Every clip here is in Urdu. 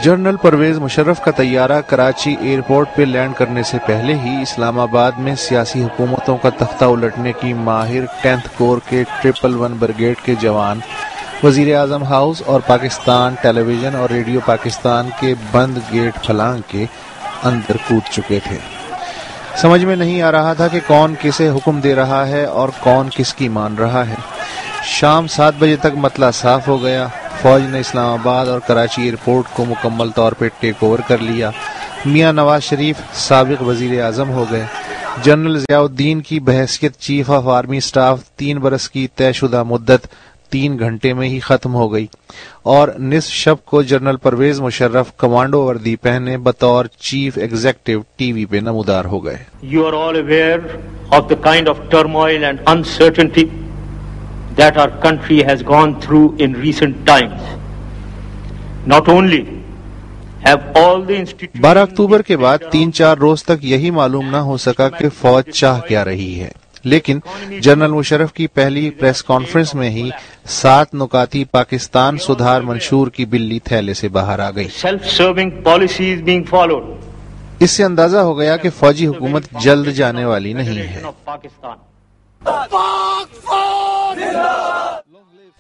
جنرل پرویز مشرف کا طیارہ کراچی ایئرپورٹ پہ لینڈ کرنے سے پہلے ہی اسلام آباد میں سیاسی حکومتوں کا تختہ الٹنے کی ماہر 10th کور کے 111 بریگیڈ کے جوان وزیر اعظم ہاؤس اور پاکستان ٹیلی ویژن اور ریڈیو پاکستان کے بند گیٹ پھلانگ کے اندر کود چکے تھے۔ سمجھ میں نہیں آ رہا تھا کہ کون کسے حکم دے رہا ہے اور کون کس کی مان رہا ہے۔ شام 7 بجے تک مسئلہ صاف ہو گیا۔ فوج نے اسلام آباد اور کراچی ایئرپورٹ کو مکمل طور پہ ٹیک اوور کر لیا۔ میاں نواز شریف سابق وزیر اعظم ہو گئے۔ جنرل ضیاء الدین کی بحیثیت چیف آف آرمی سٹاف 3 برس کی طے شدہ مدت 3 گھنٹے میں ہی ختم ہو گئی اور نصف شب کو جنرل پرویز مشرف کمانڈو وردی پہنے بطور چیف ایگزیکٹو ٹی وی پہ نمودار ہو گئے۔ You are all aware of the kind of turmoil and uncertainty that our country has gone through in recent times. Not only have all the institutions 12 اکتوبر کے بعد 3-4 روز تک یہی معلوم نہ ہو سکا کہ فوج چاہ کیا رہی ہے، لیکن جنرل مشرف کی پہلی پریس کانفرنس میں ہی 7 نکاتی پاکستان سدھار منشور کی بلی تھیلے سے باہر آ گئی۔ self-serving policies being followed. اس سے اندازہ ہو گیا کہ فوجی حکومت جلد جانے والی نہیں ہے۔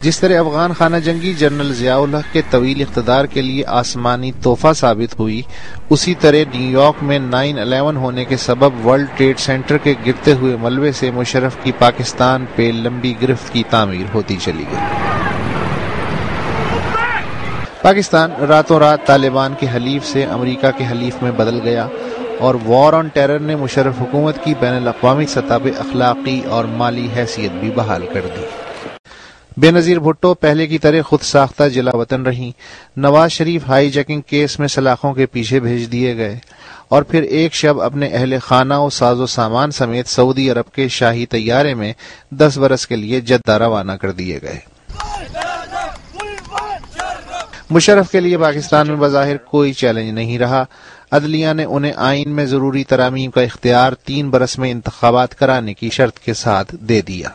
جس طرح افغان خانہ جنگی جنرل ضیاء الحق کے طویل اقتدار کے لیے آسمانی تحفہ ثابت ہوئی، اسی طرح نیو یارک میں 9/11 ہونے کے سبب ورلڈ ٹریڈ سینٹر کے گرتے ہوئے ملبے سے مشرف کی پاکستان پہ لمبی گرفت کی تعمیر ہوتی چلی گئی۔ پاکستان راتوں رات طالبان کے حلیف سے امریکہ کے حلیف میں بدل گیا اور وار آن ٹیرر نے مشرف حکومت کی بین الاقوامی سطح پہ اخلاقی اور مالی حیثیت بھی بحال کر دی۔ بے نظیر بھٹو پہلے کی طرح خود ساختہ جلا وطن رہیں۔ Nawaz Sharif high jacking case میں سلاخوں کے پیچھے بھیج دیے گئے اور پھر ایک شب اپنے اہل خانہ و ساز و سامان سمیت سعودی عرب کے شاہی طیارے میں 10 برس کے لیے جدہ روانہ کر دیے گئے۔ مشرف کے لیے پاکستان میں بظاہر کوئی چیلنج نہیں رہا۔ عدلیہ نے انہیں آئین میں ضروری ترامیم کا اختیار 3 برس میں انتخابات کرانے کی شرط کے ساتھ دے دیا۔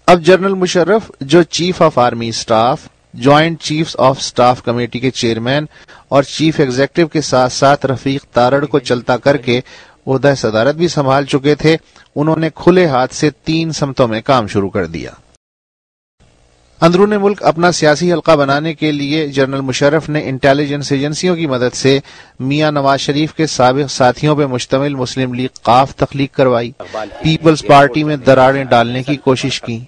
اب جنرل مشرف جو chief of army staff, joint chiefs of staff committee کے چیئرمین اور چیف ایگزیکٹو کے ساتھ ساتھ رفیق تارڑ کو چلتا کر کے عہدہ صدارت بھی سنبھال چکے تھے، انہوں نے کھلے ہاتھ سے 3 سمتوں میں کام شروع کر دیا۔ اندرون ملک اپنا سیاسی حلقہ بنانے کے لیے جنرل مشرف نے انٹیلیجنس ایجنسیوں کی مدد سے میاں نواز شریف کے سابق ساتھیوں پہ مشتمل مسلم لیگ قاف تخلیق کروائی، پیپلز پارٹی میں دراڑیں ڈالنے کی کوشش کی،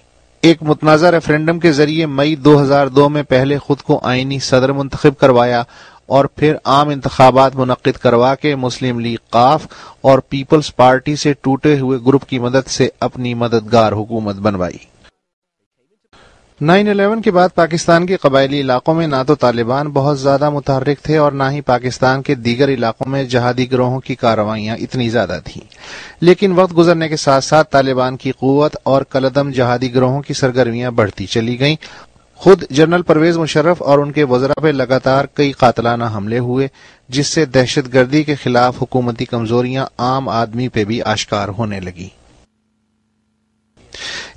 ایک متنازع ریفرینڈم کے ذریعے مئی 2002 میں پہلے خود کو آئینی صدر منتخب کروایا اور پھر عام انتخابات منعقد کروا کے مسلم لیگ قاف اور پیپلز پارٹی سے ٹوٹے ہوئے گروپ کی مدد سے اپنی مددگار حکومت بنوائی۔ 9/11 کے بعد پاکستان کے قبائلی علاقوں میں نہ تو طالبان بہت زیادہ متحرک تھے اور نہ ہی پاکستان کے دیگر علاقوں میں جہادی گروہوں کی کارروائیاں اتنی زیادہ تھیں، لیکن وقت گزرنے کے ساتھ ساتھ طالبان کی قوت اور کالعدم جہادی گروہوں کی سرگرمیاں بڑھتی چلی گئیں۔ خود جنرل پرویز مشرف اور ان کے وزراء پہ لگاتار کئی قاتلانہ حملے ہوئے، جس سے دہشت گردی کے خلاف حکومتی کمزوریاں عام آدمی پہ بھی آشکار ہونے لگی۔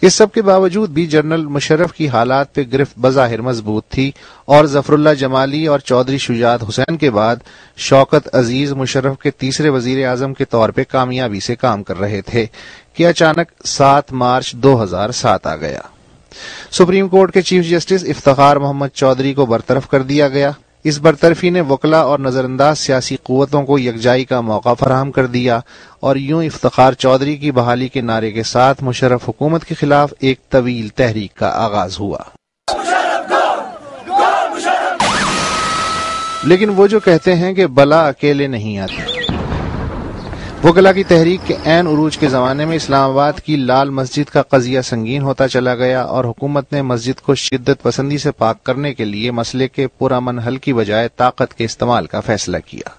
اس سب کے باوجود بھی جنرل مشرف کی حالات پہ گرفت بظاہر مضبوط تھی اور ظفر اللہ جمالی اور چودھری شجاعت حسین کے بعد شوکت عزیز مشرف کے تیسرے وزیر اعظم کے طور پہ کامیابی سے کام کر رہے تھے کہ اچانک 7 مارچ 2007 آ گیا۔ سپریم کورٹ کے چیف جسٹس افتخار محمد چودھری کو برطرف کر دیا گیا۔ اس برطرفی نے وکلا اور نظر انداز سیاسی قوتوں کو یکجائی کا موقع فراہم کر دیا اور یوں افتخار چودھری کی بحالی کے نعرے کے ساتھ مشرف حکومت کے خلاف ایک طویل تحریک کا آغاز ہوا۔ لیکن وہ جو کہتے ہیں کہ بلا اکیلے نہیں آتی، وکلا کی تحریک کے عین عروج کے زمانے میں اسلام آباد کی لال مسجد کا قضیہ سنگین ہوتا چلا گیا اور حکومت نے مسجد کو شدت پسندی سے پاک کرنے کے لیے مسئلے کے پرامن حل کی بجائے طاقت کے استعمال کا فیصلہ کیا۔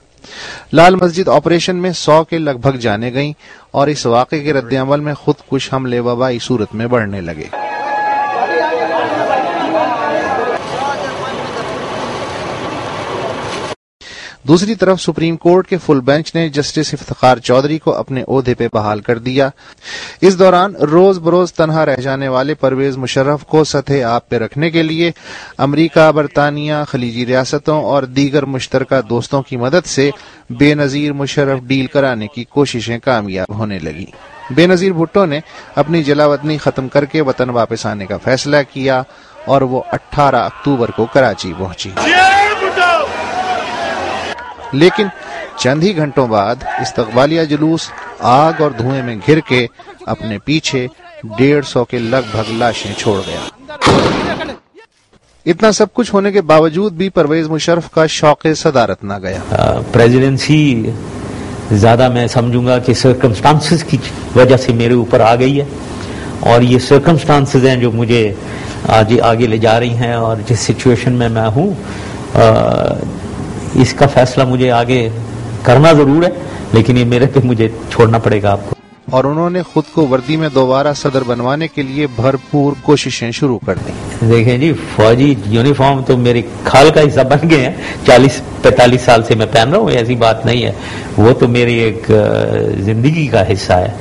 لال مسجد آپریشن میں 100 کے لگ بھگ جانیں گئیں اور اس واقعے کے رد عمل میں خود کش حملے وبائی صورت میں بڑھنے لگے۔ دوسری طرف سپریم کورٹ کے فل بینچ نے جسٹس افتخار چودھری کو اپنے عہدے پہ بحال کر دیا۔ اس دوران روز بروز تنہا رہ جانے والے پرویز مشرف کو سطح آب پہ رکھنے کے لیے امریکہ، برطانیہ، خلیجی ریاستوں اور دیگر مشترکہ دوستوں کی مدد سے بے نظیر مشرف ڈیل کرانے کی کوششیں کامیاب ہونے لگیں۔ بے نظیر بھٹو نے اپنی جلا وطنی ختم کر کے وطن واپس آنے کا فیصلہ کیا اور وہ 18 اکتوبر کو کراچی پہنچی، لیکن چند ہی گھنٹوں بعد استقبالیہ جلوس آگ اور دھوئیں میں گھر کے اپنے پیچھے 150 کے لگ بھگ لاشیں چھوڑ گیا۔ اتنا سب کچھ ہونے کے باوجود بھی پرویز مشرف کا شوق صدارت نہ گیا۔ پریزیڈنسی زیادہ میں سمجھوں گا کہ سرکمسٹانسز کی وجہ سے میرے اوپر آ گئی ہے، اور یہ سرکمسٹانسز ہیں جو مجھے آگے لے جا رہی ہیں، اور جس سچویشن میں ہوں اس کا فیصلہ مجھے آگے کرنا ضرور ہے، لیکن یہ میرے پہ مجھے چھوڑنا پڑے گا آپ کو۔ اور انہوں نے خود کو وردی میں دوبارہ صدر بنوانے کے لیے بھرپور کوششیں شروع کر دی۔ دیکھیں جی، فوجی یونیفارم تو میری کھال کا حصہ بن گئے ہیں، 40-45 سال سے میں پہن رہا ہوں، ایسی بات نہیں ہے، وہ تو میری ایک زندگی کا حصہ ہے۔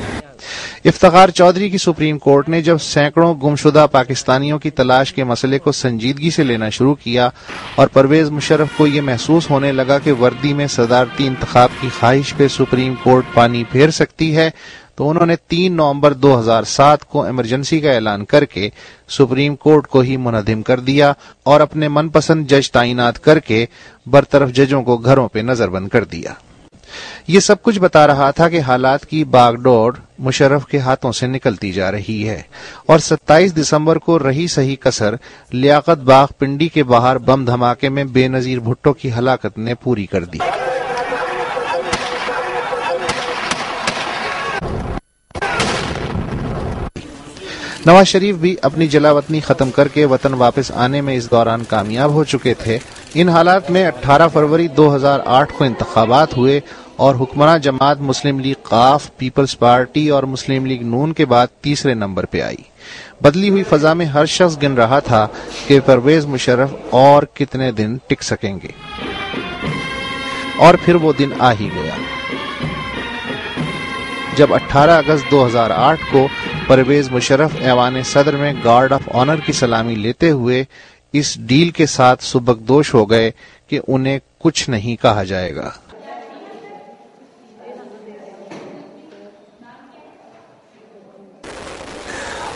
افتخار چودھری کی سپریم کورٹ نے جب سینکڑوں گمشدہ پاکستانیوں کی تلاش کے مسئلے کو سنجیدگی سے لینا شروع کیا اور پرویز مشرف کو یہ محسوس ہونے لگا کہ وردی میں صدارتی انتخاب کی خواہش پہ سپریم کورٹ پانی پھیر سکتی ہے، تو انہوں نے 3 نومبر 2007 کو ایمرجنسی کا اعلان کر کے سپریم کورٹ کو ہی منہدم کر دیا اور اپنے من پسند جج تعینات کر کے برطرف ججوں کو گھروں پہ نظر بند کر دیا۔ یہ سب کچھ بتا رہا تھا کہ حالات کی باغ ڈور مشرف کے ہاتھوں سے نکلتی جا رہی ہے، اور 27 دسمبر کو رہی صحیح کسر لیاقت باغ پنڈی کے باہر بم دھماکے میں بے نظیر بھٹو کی ہلاکت نے پوری کر دی۔ نواز شریف بھی اپنی جلا وطنی ختم کر کے وطن واپس آنے میں اس دوران کامیاب ہو چکے تھے۔ ان حالات میں 18 فروری 2008 کو انتخابات ہوئے اور حکمراں جماعت مسلم لیگ قاف، پیپلز پارٹی اور مسلم لیگ نون کے بعد تیسرے نمبر پہ آئی۔ بدلی ہوئی فضا میں ہر شخص گن رہا تھا کہ پرویز مشرف اور کتنے دن ٹک سکیں گے، اور پھر وہ دن آ ہی گیا جب 18 اگست 2008 کو پرویز مشرف ایوان صدر میں گارڈ آف آنر کی سلامی لیتے ہوئے اس ڈیل کے ساتھ سبکدوش ہو گئے کہ انہیں کچھ نہیں کہا جائے گا۔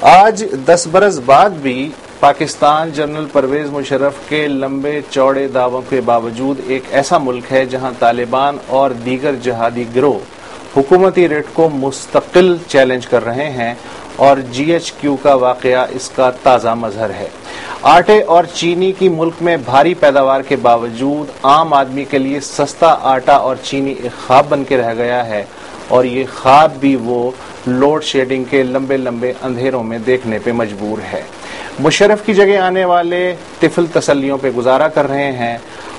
آج 10 برس بعد بھی پاکستان جنرل پرویز مشرف کے لمبے چوڑے دعووں کے باوجود ایک ایسا ملک ہے جہاں طالبان اور دیگر جہادی گروہ حکومتی ریٹ کو مستقل چیلنج کر رہے ہیں، اور GHQ کا واقعہ اس کا تازہ مظہر ہے۔ آٹے اور چینی کی ملک میں بھاری پیداوار کے باوجود عام آدمی کے لیے سستا آٹا اور چینی ایک خواب بن کے رہ گیا ہے، اور یہ خواب بھی وہ لوڈ شیڈنگ کے لمبے لمبے اندھیروں میں دیکھنے پہ مجبور ہے۔ مشرف کی جگہ آنے والے طفل تسلیوں پہ گزارا کر رہے ہیں،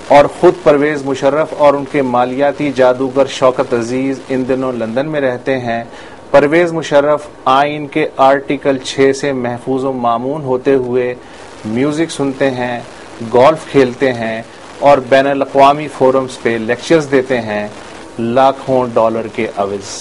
اور خود پرویز مشرف اور ان کے مالیاتی جادوگر شوکت عزیز ان دنوں لندن میں رہتے ہیں۔ پرویز مشرف آئین کے آرٹیکل 6 سے محفوظ و مامون ہوتے ہوئے میوزک سنتے ہیں، گولف کھیلتے ہیں اور بین الاقوامی فورمز پہ لیکچرز دیتے ہیں، لاکھوں ڈالر کے عوض۔